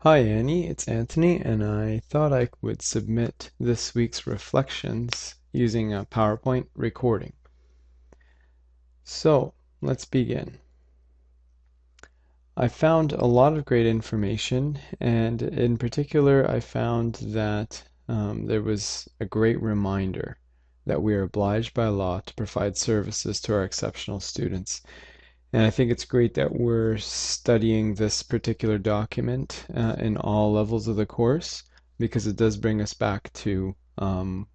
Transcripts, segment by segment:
Hi Annie, it's Anthony, and I thought I would submit this week's reflections using a PowerPoint recording. So, let's begin. I found a lot of great information, and in particular, I found that there was a great reminder that we are obliged by law to provide services to our exceptional students. And I think it's great that we're studying this particular document in all levels of the course because it does bring us back to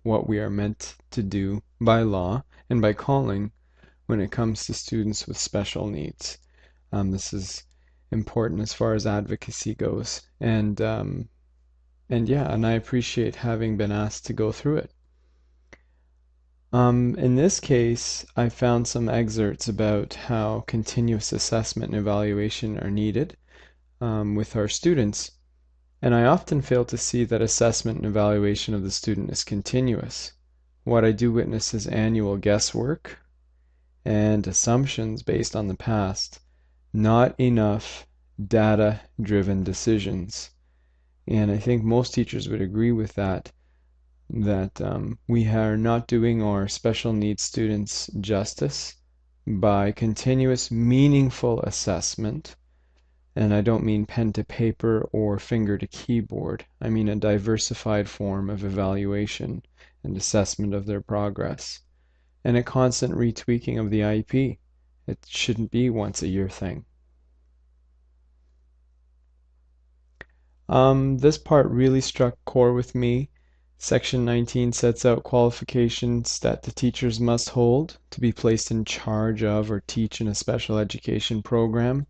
what we are meant to do by law and by calling when it comes to students with special needs. This is important as far as advocacy goes, and yeah, and I appreciate having been asked to go through it. In this case, I found some excerpts about how continuous assessment and evaluation are needed with our students, and I often fail to see that assessment and evaluation of the student is continuous. What I do witness is annual guesswork and assumptions based on the past, not enough data-driven decisions. And I think most teachers would agree with that we are not doing our special needs students justice by continuous meaningful assessment. And I don't mean pen to paper or finger to keyboard. I mean a diversified form of evaluation and assessment of their progress. And a constant retweaking of the IEP. It shouldn't be once a year thing. This part really struck core with me. Section 19 sets out qualifications that the teachers must hold to be placed in charge of or teach in a special education program.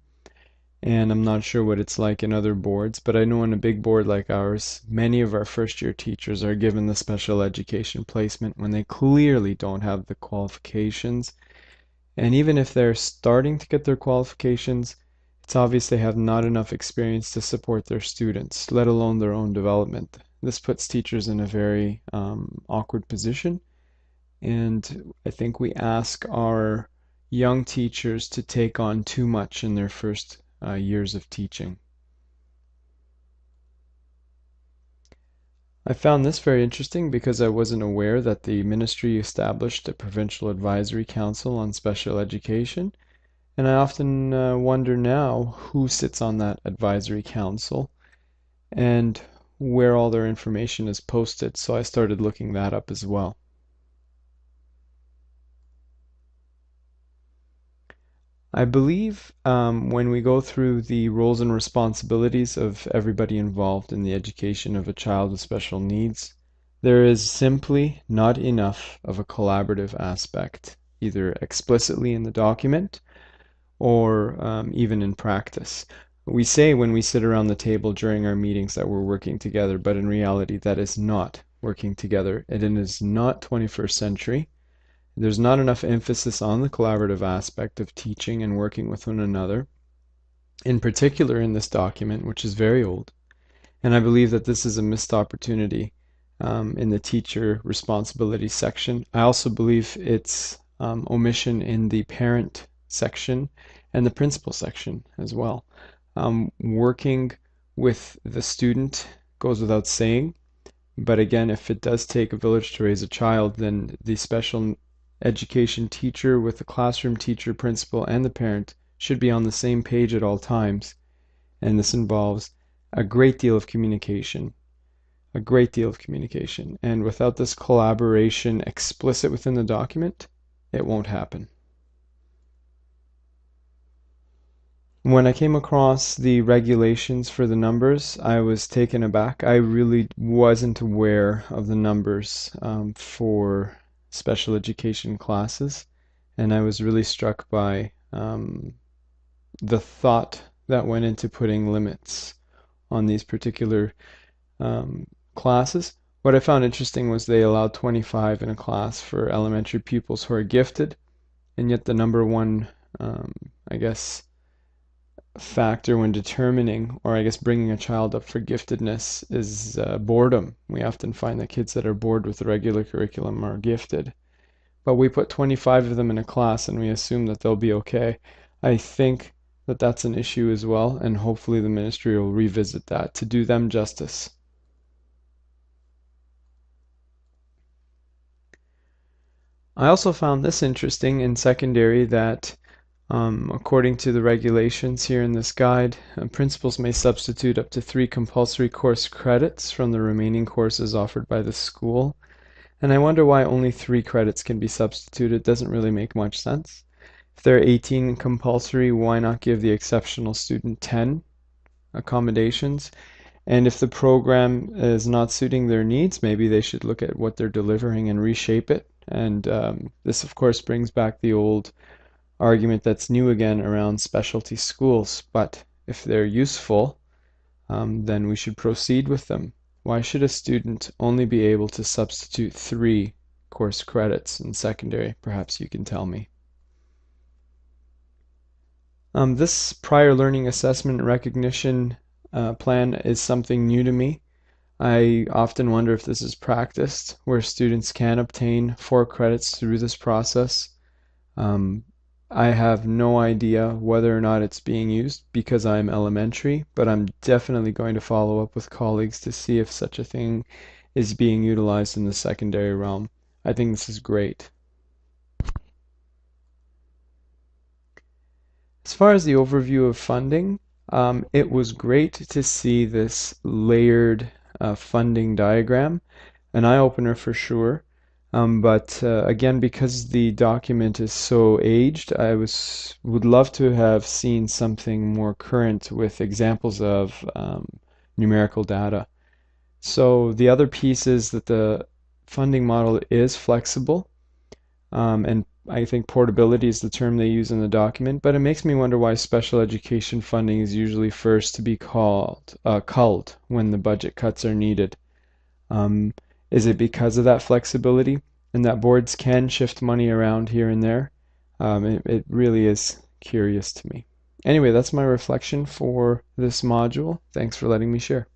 And I'm not sure what it's like in other boards, but I know in a big board like ours, many of our first year teachers are given the special education placement when they clearly don't have the qualifications. And even if they're starting to get their qualifications, it's obvious they have not enough experience to support their students, let alone their own development. This puts teachers in a very awkward position, and I think we ask our young teachers to take on too much in their first years of teaching. I found this very interesting because I wasn't aware that the ministry established a provincial advisory council on special education. And I often wonder now who sits on that advisory council and where all their information is posted. So I started looking that up as well. I believe when we go through the roles and responsibilities of everybody involved in the education of a child with special needs, there is simply not enough of a collaborative aspect, either explicitly in the document or even in practice. We say when we sit around the table during our meetings that we're working together, but in reality, that is not working together. And it is not 21st century. There's not enough emphasis on the collaborative aspect of teaching and working with one another, in particular in this document, which is very old. And I believe that this is a missed opportunity in the teacher responsibility section. I also believe it's omission in the parent section and the principal section as well. Working with the student goes without saying, but again, if it does take a village to raise a child, then the special education teacher with the classroom teacher, principal, and the parent should be on the same page at all times. And this involves a great deal of communication. A great deal of communication. And without this collaboration explicit within the document, it won't happen. When I came across the regulations for the numbers, I was taken aback. I really wasn't aware of the numbers for special education classes, and I was really struck by the thought that went into putting limits on these particular classes. What I found interesting was they allowed 25 in a class for elementary pupils who are gifted, and yet the number one, I guess, factor when determining, or I guess bringing a child up for giftedness is boredom. We often find that kids that are bored with the regular curriculum are gifted. But we put 25 of them in a class and we assume that they'll be okay. I think that that's an issue as well, and hopefully the ministry will revisit that to do them justice. I also found this interesting in secondary that according to the regulations here in this guide, principals may substitute up to 3 compulsory course credits from the remaining courses offered by the school. And I wonder why only 3 credits can be substituted. It doesn't really make much sense. If there are 18 compulsory, why not give the exceptional student 10 accommodations? And if the program is not suiting their needs, maybe they should look at what they're delivering and reshape it. And this, of course, brings back the old argument that's new again around specialty schools. But if they're useful, then we should proceed with them. Why should a student only be able to substitute 3 course credits in secondary? Perhaps you can tell me. This prior learning assessment and recognition plan is something new to me. I often wonder if this is practiced, where students can obtain 4 credits through this process. I have no idea whether or not it's being used because I'm elementary, but I'm definitely going to follow up with colleagues to see if such a thing is being utilized in the secondary realm. I think this is great. As far as the overview of funding, it was great to see this layered funding diagram, an eye-opener for sure. But again, because the document is so aged, would love to have seen something more current with examples of numerical data. So the other piece is that the funding model is flexible, and I think portability is the term they use in the document, but it makes me wonder why special education funding is usually first to be culled when the budget cuts are needed. Um, is it because of that flexibility and that boards can shift money around here and there? It really is curious to me. Anyway, that's my reflection for this module. Thanks for letting me share.